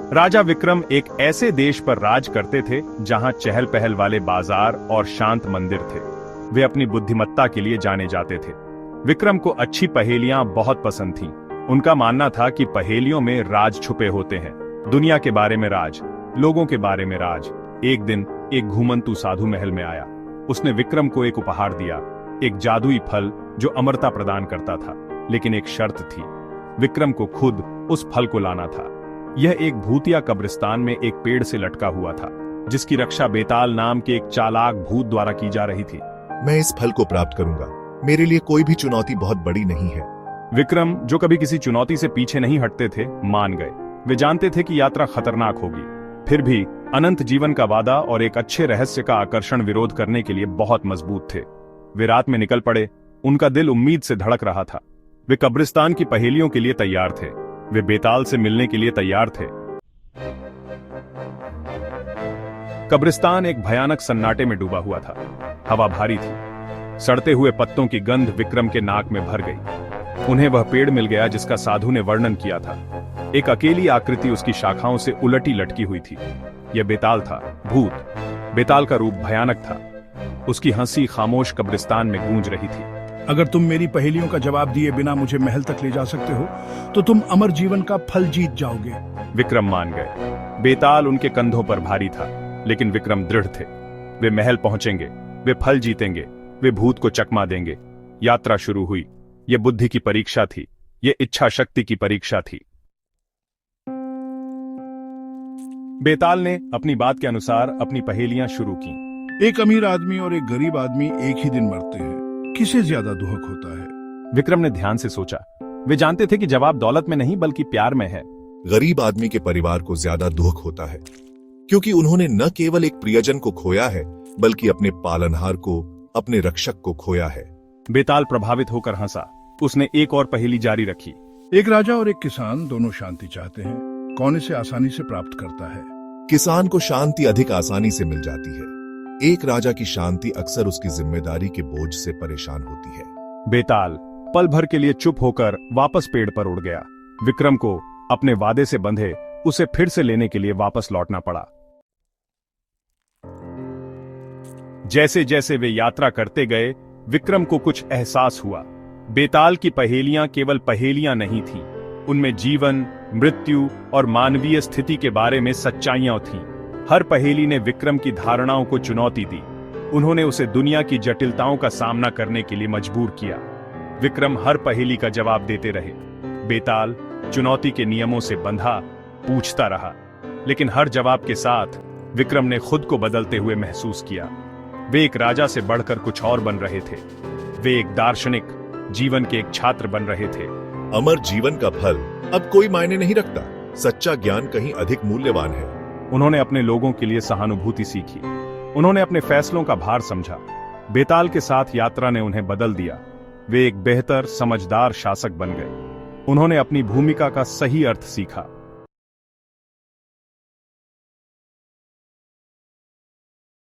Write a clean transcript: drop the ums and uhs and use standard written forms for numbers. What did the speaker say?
राजा विक्रम एक ऐसे देश पर राज करते थे जहां चहल पहल वाले बाजार और शांत मंदिर थे। वे अपनी बुद्धिमत्ता के लिए जाने जाते थे। विक्रम को अच्छी पहेलियां बहुत पसंद थीं। उनका मानना था कि पहेलियों में राज छुपे होते हैं, दुनिया के बारे में राज, लोगों के बारे में राज। एक दिन एक घुमंतू साधु महल में आया। उसने विक्रम को एक उपहार दिया, एक जादुई फल जो अमरता प्रदान करता था, लेकिन एक शर्त थी, विक्रम को खुद उस फल को लाना था। यह एक भूतिया कब्रिस्तान में एक पेड़ से लटका हुआ था, जिसकी रक्षा बेताल नाम के एक चालाक भूत द्वारा की जा रही थी। मैं इस फल को प्राप्त करूंगा, मेरे लिए कोई भी चुनौती बहुत बड़ी नहीं है। विक्रम, जो कभी किसी चुनौती से पीछे नहीं हटते थे, मान गए। वे जानते थे कि यात्रा खतरनाक होगी, फिर भी अनंत जीवन का वादा और एक अच्छे रहस्य का आकर्षण विरोध करने के लिए बहुत मजबूत थे। वे रात में निकल पड़े। उनका दिल उम्मीद से धड़क रहा था। वे कब्रिस्तान की पहेलियों के लिए तैयार थे। वे बेताल से मिलने के लिए तैयार थे। कब्रिस्तान एक भयानक सन्नाटे में डूबा हुआ था। हवा भारी थी। सड़ते हुए पत्तों की गंध विक्रम के नाक में भर गई। उन्हें वह पेड़ मिल गया जिसका साधु ने वर्णन किया था। एक अकेली आकृति उसकी शाखाओं से उलटी लटकी हुई थी। यह बेताल था, भूत। बेताल का रूप भयानक था। उसकी हंसी खामोश कब्रिस्तान में गूंज रही थी। अगर तुम मेरी पहेलियों का जवाब दिए बिना मुझे महल तक ले जा सकते हो तो तुम अमर जीवन का फल जीत जाओगे। विक्रम मान गए। बेताल उनके कंधों पर भारी था, लेकिन विक्रम दृढ़ थे। वे महल पहुंचेंगे, वे फल जीतेंगे, वे भूत को चकमा देंगे। यात्रा शुरू हुई। यह बुद्धि की परीक्षा थी, यह इच्छा शक्ति की परीक्षा थी। बेताल ने अपनी बात के अनुसार अपनी पहेलियां शुरू की। एक अमीर आदमी और एक गरीब आदमी एक ही दिन मरते हैं, किसे ज्यादा दुख होता है? विक्रम ने ध्यान से सोचा। वे जानते थे कि जवाब दौलत में नहीं बल्कि प्यार में है। गरीब आदमी के परिवार को ज्यादा दुख होता है, क्योंकि उन्होंने न केवल एक प्रियजन को खोया है, बल्कि अपने पालनहार को, अपने रक्षक को खोया है। बेताल प्रभावित होकर हंसा। उसने एक और पहेली जारी रखी। एक राजा और एक किसान दोनों शांति चाहते हैं, कौन इसे आसानी से प्राप्त करता है? किसान को शांति अधिक आसानी से मिल जाती है। एक राजा की शांति अक्सर उसकी जिम्मेदारी के बोझ से परेशान होती है। बेताल पल भर के लिए चुप होकर वापस पेड़ पर उड़ गया। विक्रम को अपने वादे से बंधे उसे फिर से लेने के लिए वापस लौटना पड़ा। जैसे जैसे वे यात्रा करते गए, विक्रम को कुछ एहसास हुआ। बेताल की पहेलियां केवल पहेलियां नहीं थीं, उनमें जीवन, मृत्यु और मानवीय स्थिति के बारे में सच्चाइयां थीं। हर पहेली ने विक्रम की धारणाओं को चुनौती दी। उन्होंने उसे दुनिया की जटिलताओं का सामना करने के लिए मजबूर किया। विक्रम हर पहेली का जवाब देते रहे। बेताल चुनौती के नियमों से बंधा पूछता रहा, लेकिन हर जवाब के साथ विक्रम ने खुद को बदलते हुए महसूस किया। वे एक राजा से बढ़कर कुछ और बन रहे थे। वे एक दार्शनिक, जीवन के एक छात्र बन रहे थे। अमर जीवन का फल अब कोई मायने नहीं रखता। सच्चा ज्ञान कहीं अधिक मूल्यवान है। उन्होंने अपने लोगों के लिए सहानुभूति सीखी। उन्होंने अपने फैसलों का भार समझा। बेताल के साथ यात्रा ने उन्हें बदल दिया। वे एक बेहतर, समझदार शासक बन गए। उन्होंने अपनी भूमिका का सही अर्थ सीखा।